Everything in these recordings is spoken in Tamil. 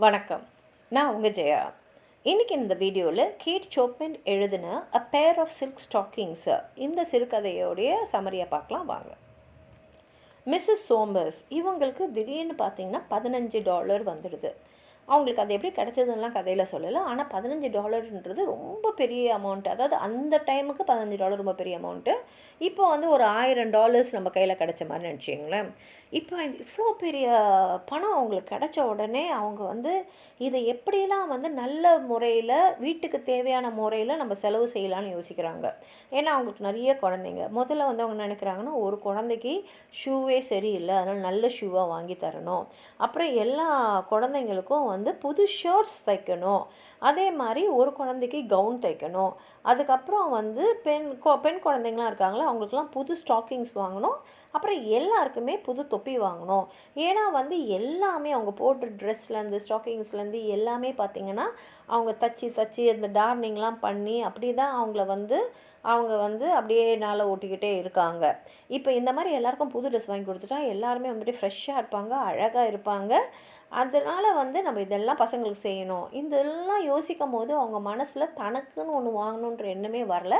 வணக்கம். நான் உங்கள் ஜெயா. இன்றைக்கி இந்த வீடியோவில் கேட் சோப்மன் எழுதின அ பேர் ஆஃப் சில்க் ஸ்டாக்கிங்ஸ் இந்த சிறுகதையோடைய சமரியை பார்க்கலாம் வாங்க. மிஸ்ஸஸ் சோம்பர்ஸ் இவங்களுக்கு திடீர்னு பார்த்தீங்கன்னா $15 வந்துடுது. அவங்களுக்கு அது எப்படி கிடச்சதுன்னெலாம் கதையில் சொல்லலை. ஆனால் $15ன்றது ரொம்ப பெரிய அமௌண்ட்டு. அதாவது அந்த டைமுக்கு $15 ரொம்ப பெரிய அமௌண்ட்டு. இப்போ வந்து ஒரு $1000 நம்ம கையில் கிடச்ச மாதிரி நினச்சிங்களேன். இப்போ இவ்வளோ பெரிய பணம் அவங்களுக்கு கிடச்ச உடனே அவங்க வந்து இதை எப்படிலாம் வந்து நல்ல முறையில் வீட்டுக்கு தேவையான முறையில் நம்ம செலவு செய்யலான்னு யோசிக்கிறாங்க. ஏன்னா அவங்களுக்கு நிறைய குழந்தைங்க. முதல்ல வந்து அவங்க நினைக்கிறாங்கன்னா, ஒரு குழந்தைக்கு ஷூவே சரியில்லை, அதனால் நல்ல ஷூவாக வாங்கி தரணும். அப்புறம் எல்லா குழந்தைங்களுக்கும் வந்து புது ஷர்ட்ஸ் தைக்கணும். அதே மாதிரி ஒரு குழந்தைக்கு கவுன் தைக்கணும். அதுக்கப்புறம் வந்து பெண் குழந்தைங்களாம் இருக்காங்களா, அவங்களுக்குலாம் புது ஸ்டாக்கிங்ஸ் வாங்கணும். அப்புறம் எல்லாருக்குமே புது தொப்பி வாங்கணும். ஏன்னா வந்து எல்லாமே அவங்க போட்டு ட்ரெஸ்லேருந்து ஸ்டாக்கிங்ஸ்லேருந்து எல்லாமே பார்த்திங்கன்னா அவங்க தச்சு அந்த டார்னிங்லாம் பண்ணி அப்படி தான் அவங்க வந்து அப்படியே நாளை ஓட்டிக்கிட்டே இருக்காங்க. இப்போ இந்த மாதிரி எல்லாருக்கும் புது ட்ரெஸ் வாங்கி கொடுத்துட்டா எல்லாருமே வந்துட்டு ஃப்ரெஷ்ஷாக இருப்பாங்க, அழகாக இருப்பாங்க. அதனால் வந்து நம்ம இதெல்லாம் பசங்களுக்கு செய்யணும். இதெல்லாம் யோசிக்கும் போது அவங்க மனசில் தனக்குன்னு ஒன்று வாங்கணுன்ற எண்ணமே வரல.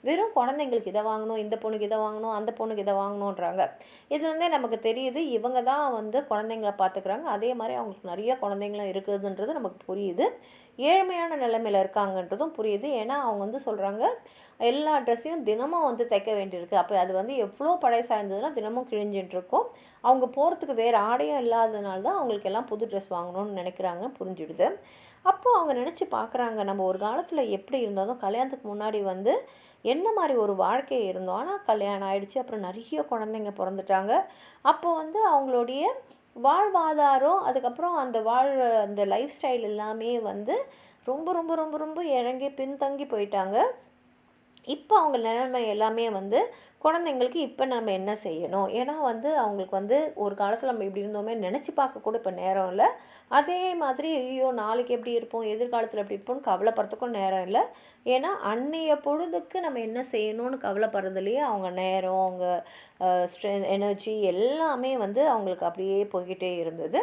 வெறும் குழந்தைங்களுக்கு இதை வாங்கணும், இந்த பொண்ணுக்கு இதை வாங்கணும், அந்த பொண்ணுக்கு இதை வாங்கணுன்றாங்க. இதுலேருந்தே நமக்கு தெரியுது இவங்க தான் வந்து குழந்தைங்கள பார்த்துக்கிறாங்க. அதே மாதிரி அவங்களுக்கு நிறைய குழந்தைங்களும் இருக்குதுன்றது நமக்கு புரியுது. ஏழ்மையான நிலைமையில் இருக்காங்கன்றதும் புரியுது. ஏன்னா அவங்க வந்து சொல்கிறாங்க, எல்லா ட்ரெஸ்ஸையும் தினமும் வந்து தைக்க வேண்டியிருக்கு. அப்போ அது வந்து எவ்வளோ பழைசாக இருந்ததுன்னா தினமும் கிழிஞ்சின்ட்டுருக்கும். அவங்க போகிறதுக்கு வேறு ஆடையும் இல்லாததுனால தான் அவங்களுக்கு எல்லாம் புது ட்ரெஸ் வாங்கணும்னு நினைக்கிறாங்க, புரிஞ்சுடுது. அப்போது அவங்க நினச்சி பார்க்குறாங்க, நம்ம ஒரு காலத்தில் எப்படி இருந்தாலும் கல்யாணத்துக்கு முன்னாடி வந்து என்ன மாதிரி ஒரு வாழ்க்கை இருந்தோம். ஆனால் கல்யாணம் ஆகிடுச்சு, அப்புறம் நிறைய குழந்தைங்க பிறந்துட்டாங்க. அப்போ வந்து அவங்களுடைய வாழ்வாதாரம், அதுக்கப்புறம் அந்த லைஃப் ஸ்டைல் எல்லாமே வந்து ரொம்ப ரொம்ப ரொம்ப ரொம்ப இறங்கி பின்தங்கி போயிட்டாங்க. இப்போ அவங்க நிலைமை எல்லாமே வந்து குழந்தைங்களுக்கு இப்போ நம்ம என்ன செய்யணும். ஏன்னா வந்து அவங்களுக்கு வந்து ஒரு காலத்தில் நம்ம இப்படி இருந்தோமே நினச்சி பார்க்க கூட இப்போ நேரம் இல்லை. அதே மாதிரி ஐயோ நாளைக்கு எப்படி இருப்போம், எதிர்காலத்தில் எப்படி இருப்போம்னு கவலைப்படுறதுக்கும் நேரம் இல்லை. ஏன்னா அன்னைய பொழுதுக்கு நம்ம என்ன செய்யணும்னு கவலைப்படுறதுலையே அவங்க நேரம், அவங்க எனர்ஜி எல்லாமே வந்து அவங்களுக்கு அப்படியே போய்கிட்டே இருந்தது.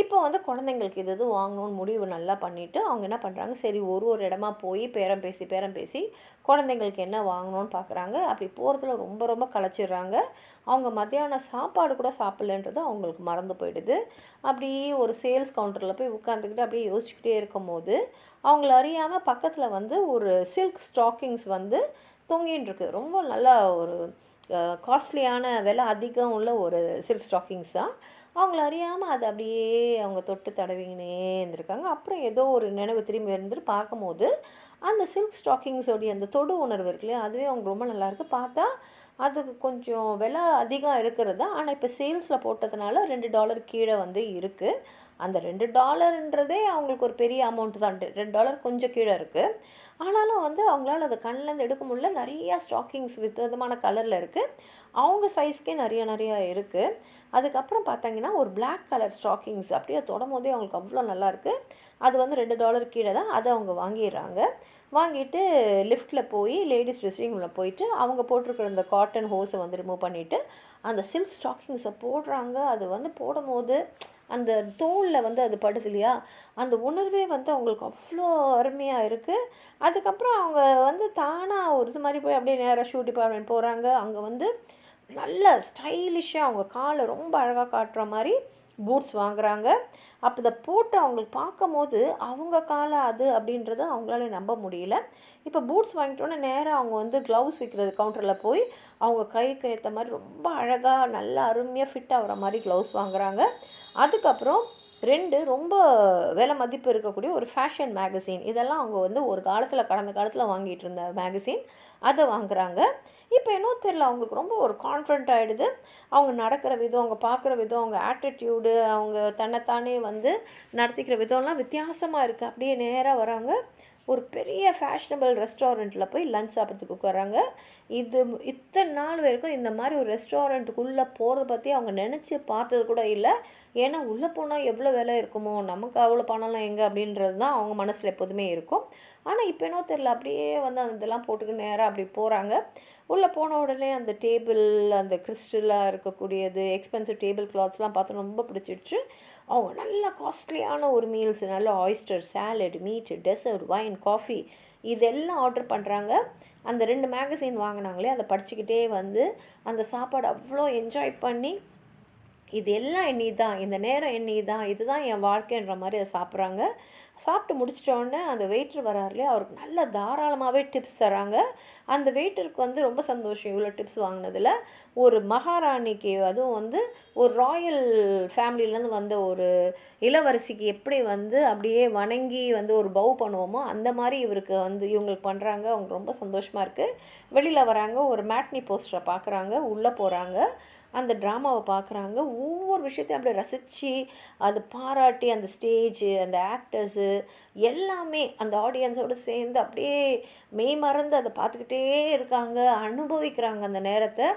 இப்போ வந்து குழந்தைங்களுக்கு இது வாங்கணும்னு முடிவு நல்லா பண்ணிவிட்டு அவங்க என்ன பண்ணுறாங்க, சரி ஒரு இடமா போய் பேரம் பேசி குழந்தைங்களுக்கு என்ன வாங்கணும்னு பார்க்குறாங்க. அப்படி போகிறதுல ரொம்ப ரொம்ப களைச்சிடுறாங்க. அவங்க மத்தியானம் சாப்பாடு கூட சாப்பிட்லன்றது அவங்களுக்கு மறந்து போயிடுது. அப்படியே ஒரு சேல்ஸ் கவுண்டரில் போய் உட்காந்துக்கிட்டு அப்படியே யோசிச்சுக்கிட்டே இருக்கும்போது அவங்கள அறியாமல் பக்கத்தில் வந்து ஒரு சில்க் ஸ்டாக்கிங்ஸ் வந்து தொங்கின்னு இருக்கு. ரொம்ப நல்லா ஒரு காஸ்ட்லியான விலை அதிகம் உள்ள ஒரு சில்க் ஸ்டாக்கிங்ஸ் தான். அவங்கள அறியாமல் அதை அப்படியே அவங்க தொட்டு தடவிங்கன்னே இருந்திருக்காங்க. அப்புறம் ஏதோ ஒரு நினைவு திரும்பி இருந்துட்டு பார்க்கும்போது அந்த சில்க் ஸ்டாக்கிங்ஸோடைய அந்த தொடு உணர்வு இருக்கு இல்லையா, அதுவே அவங்க ரொம்ப நல்லாயிருக்கு. பார்த்தா அதுக்கு கொஞ்சம் விலை அதிகம் இருக்கிறது தான். ஆனால் இப்போ சேல்ஸில் போட்டதுனால $2 கீழே வந்து இருக்குது. அந்த $2ன்றதே அவங்களுக்கு ஒரு பெரிய அமௌண்ட்டு தான். $2 கொஞ்சம் கீழே இருக்குது. ஆனாலும் வந்து அவங்களால அதை கண்ணிலேருந்து எடுக்க முடியல. நிறையா ஸ்டாக்கிங்ஸ் விதமான கலரில் இருக்குது. அவங்க சைஸ்க்கே நிறையா இருக்குது. அதுக்கப்புறம் பார்த்தீங்கன்னா ஒரு பிளாக் கலர் ஸ்டாக்கிங்ஸ் அப்படியே தொடும் போதே அவங்களுக்கு அவ்வளோ நல்லாயிருக்கு. அது வந்து $2 கீழே தான். அதை அவங்க வாங்கிடுறாங்க. வாங்கிட்டு லிஃப்ட்டில் போய் லேடிஸ் ட்ரெஸ்ஸிங் ரூமில் போயிட்டு அவங்க போட்டிருக்கிற அந்த காட்டன் ஹோஸை வந்து ரிமூவ் பண்ணிவிட்டு அந்த சில்க் ஸ்டாக்கிங்ஸை போடுறாங்க. அது வந்து போடும்போது அந்த தோலில் வந்து அது படுது இல்லையா, அந்த உணர்வே வந்து அவங்களுக்கு அவ்வளோ அருமையாக இருக்குது. அதுக்கப்புறம் அவங்க வந்து தானாக ஒரு இது மாதிரி போய் அப்படியே நேராக ஷூ டிபார்ட்மெண்ட் போகிறாங்க. அங்கே வந்து நல்ல ஸ்டைலிஷாக அவங்க காலை ரொம்ப அழகாக காட்டுற மாதிரி பூட்ஸ் வாங்குகிறாங்க. அப்போ இதை போட்டு அவங்களுக்கு பார்க்கும்போது அவங்க காலை அது அப்படின்றத அவங்களால நம்ப முடியல. இப்போ பூட்ஸ் வாங்கிட்டோன்னே நேராக அவங்க வந்து க்ளவுஸ் விற்கிறது கவுண்டரில் போய் அவங்க கைக்கு ஏற்ற மாதிரி ரொம்ப அழகாக நல்லா அருமையாக ஃபிட் ஆகிற மாதிரி க்ளவுஸ் வாங்குகிறாங்க. அதுக்கப்புறம் 2 ரொம்ப விலை மதிப்பு இருக்கக்கூடிய ஒரு ஃபேஷன் மேகசின், இதெல்லாம் அவங்க வந்து ஒரு காலத்தில் கடந்த காலத்தில் வாங்கிட்டு இருந்த மேகசின், அதை வாங்குகிறாங்க. இப்போ என்னோ தெரியல அவங்களுக்கு ரொம்ப ஒரு கான்ஃபிடென்ட் ஆகிடுது. அவங்க நடக்கிற விதம், அவங்க பார்க்குற விதம், அவங்க ஆட்டிடியூடு, அவங்க தன்னைத்தானே வந்து நடத்திக்கிற விதம்லாம் வித்தியாசமாக இருக்குது. அப்படியே நேராக வராங்க. ஒரு பெரிய ஃபேஷனபிள் ரெஸ்டாரண்ட்டில் போய் லஞ்ச் சாப்பிட்றதுக்கு உட்காராங்க. இத்தனை நாள் வரைக்கும் இந்த மாதிரி ஒரு ரெஸ்டாரண்ட்டுக்குள்ளே போகிறத பற்றி அவங்க நினச்சி பார்த்தது கூட இல்லை. ஏன்னா உள்ளே போனால் எவ்வளோ விலை இருக்குமோ, நமக்கு அவ்வளோ பணம்லாம் எங்கே அப்படின்றது தான் அவங்க மனசில் எப்போதுமே இருக்கும். ஆனால் இப்போ என்னோ தெரியல அப்படியே வந்து அந்த இதெல்லாம் போட்டுக்கு நேராக அப்படி போகிறாங்க. உள்ளே போன உடனே அந்த டேபிள், அந்த கிறிஸ்டலாக இருக்கக்கூடியது, எக்ஸ்பென்சிவ் டேபிள் கிளாத்ஸ்லாம் பார்த்து ரொம்ப பிடிச்சிடுச்சு. அவங்க நல்ல காஸ்ட்லியான ஒரு மீல்ஸ், நல்ல oyster, salad, meat, dessert, wine, coffee இதெல்லாம் ஆர்டர் பண்ணுறாங்க. அந்த 2 மேகசின் வாங்கினாங்களே அதை படிச்சுக்கிட்டே வந்து அந்த சாப்பாடு அவ்வளோ என்ஜாய் பண்ணி இது எல்லாம் எண்ணி தான், இந்த நேரம் எண்ணி தான், இதுதான் என் வாழ்க்கைன்ற மாதிரி அதை சாப்பிட்றாங்க. சாப்பிட்டு முடிச்சிட்டோடனே அந்த வெயிட்ரு வராருலே, அவருக்கு நல்ல தாராளமாகவே டிப்ஸ் தராங்க. அந்த வெயிட்டருக்கு வந்து ரொம்ப சந்தோஷம் இவ்வளோ டிப்ஸ் வாங்கினதில். ஒரு மகாராணிக்கு, அதுவும் வந்து ஒரு ராயல் ஃபேமிலியிலேருந்து வந்த ஒரு இளவரசிக்கு எப்படி வந்து அப்படியே வணங்கி வந்து ஒரு பவ் பண்ணுவோமோ அந்த மாதிரி இவருக்கு வந்து இவங்களுக்கு பண்ணுறாங்க. அவங்க ரொம்ப சந்தோஷமாக இருக்குது. வெளியில் வராங்க, ஒரு மேட்னி போஸ்டரை பார்க்குறாங்க, உள்ளே போகிறாங்க, அந்த ட்ராமாவை பார்க்குறாங்க. ஒவ்வொரு விஷயத்தையும் அப்படியே ரசித்து அது பாராட்டி அந்த ஸ்டேஜு, அந்த ஆக்டர்ஸு எல்லாமே அந்த ஆடியன்ஸோடு சேர்ந்து அப்படியே மெய் மறந்து அதை பார்த்துக்கிட்டே இருக்காங்க, அனுபவிக்கிறாங்க அந்த நேரத்தை.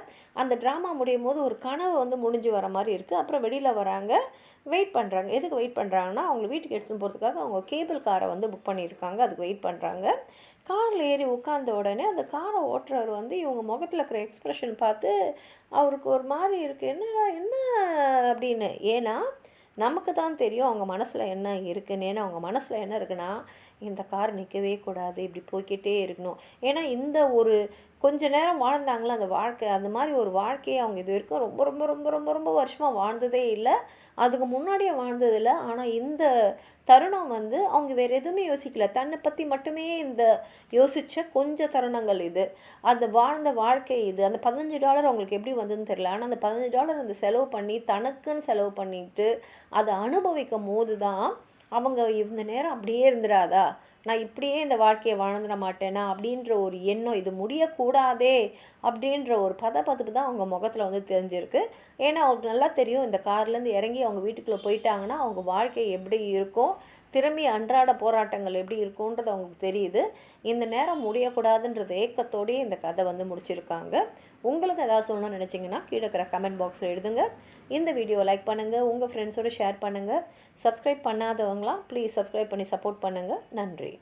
அந்த ட்ராமா முடியும் போது ஒரு கனவு வந்து முடிஞ்சு வர மாதிரி இருக்குது. அப்புறம் வெளியில் வராங்க, வெயிட் பண்ணுறாங்க. எதுக்கு வெயிட் பண்ணுறாங்கன்னா, அவங்க வீட்டுக்கு எடுத்துன்னு போகிறதுக்காக அவங்க கேபிள் காரை வந்து புக் பண்ணியிருக்காங்க. அதுக்கு வெயிட் பண்ணுறாங்க. காரில் ஏறி உட்காந்த உடனே அந்த காரை ஓட்டுறவர் வந்து இவங்க முகத்தில் இருக்கிற எக்ஸ்ப்ரெஷன் பார்த்து அவருக்கு ஒரு மாதிரி இருக்குது. என்னடா என்ன அப்படின்னு. ஏன்னா நமக்கு தான் தெரியும் அவங்க மனசில் என்ன இருக்குன்னு. ஏன்னா அவங்க மனசில் என்ன இருக்குன்னா, இந்த கார் நிற்கவே கூடாது, இப்படி போய்கிட்டே இருக்கணும். ஏன்னா இந்த ஒரு கொஞ்ச நேரம் வாழ்ந்தாங்களே அந்த வாழ்க்கை, அந்த மாதிரி ஒரு வாழ்க்கையை அவங்க இது வரைக்கும் ரொம்ப ரொம்ப ரொம்ப ரொம்ப ரொம்ப வருஷமாக வாழ்ந்ததே இல்லை, அதுக்கு முன்னாடியே வாழ்ந்ததில்லை. ஆனால் இந்த தருணம் வந்து அவங்க வேறு எதுவுமே யோசிக்கல, தன்னை பற்றி மட்டுமே இந்த யோசித்த கொஞ்சம் தருணங்கள் இது. அந்த வாழ்ந்த வாழ்க்கை இது. அந்த $15 அவங்களுக்கு எப்படி வந்ததுன்னு தெரியல. ஆனால் அந்த $15 அந்த செலவு பண்ணி தனக்குன்னு செலவு பண்ணிட்டு அதை அனுபவிக்கும் போது தான் அவங்க இந்த நேரம் அப்படியே இருந்துடாதா, நான் இப்படியே இந்த வாழ்க்கையை வாழ்ந்துட மாட்டேனா அப்படின்ற ஒரு எண்ணம், இது முடியக்கூடாதே அப்படின்ற ஒரு பதப்பதப்பு தான் அவங்க முகத்தில் வந்து தெரிஞ்சிருக்கு. ஏன்னா அவங்களுக்கு நல்லா தெரியும், இந்த கார்லேருந்து இறங்கி அவங்க வீட்டுக்குள்ளே போயிட்டாங்கன்னா அவங்க வாழ்க்கை எப்படி இருக்கும், திரும்பி அன்றாட போராட்டங்கள் எப்படி இருக்கும்ன்றது அவங்களுக்கு தெரியுது. இந்த நேரம் முடியக்கூடாதுன்றது ஏக்கத்தோடையே இந்த கதை வந்து முடிச்சிருக்காங்க. உங்களுக்கு ஏதாவது சொல்லணும்னு நினச்சிங்கன்னா கீழே இருக்கிற கமெண்ட் பாக்ஸில் எழுதுங்க. இந்த வீடியோ லைக் பண்ணுங்கள், உங்கள் ஃப்ரெண்ட்ஸோடு ஷேர் பண்ணுங்கள். சப்ஸ்கிரைப் பண்ணாதவங்களாம் ப்ளீஸ் சப்ஸ்கிரைப் பண்ணி சப்போர்ட் பண்ணுங்கள். நன்றி.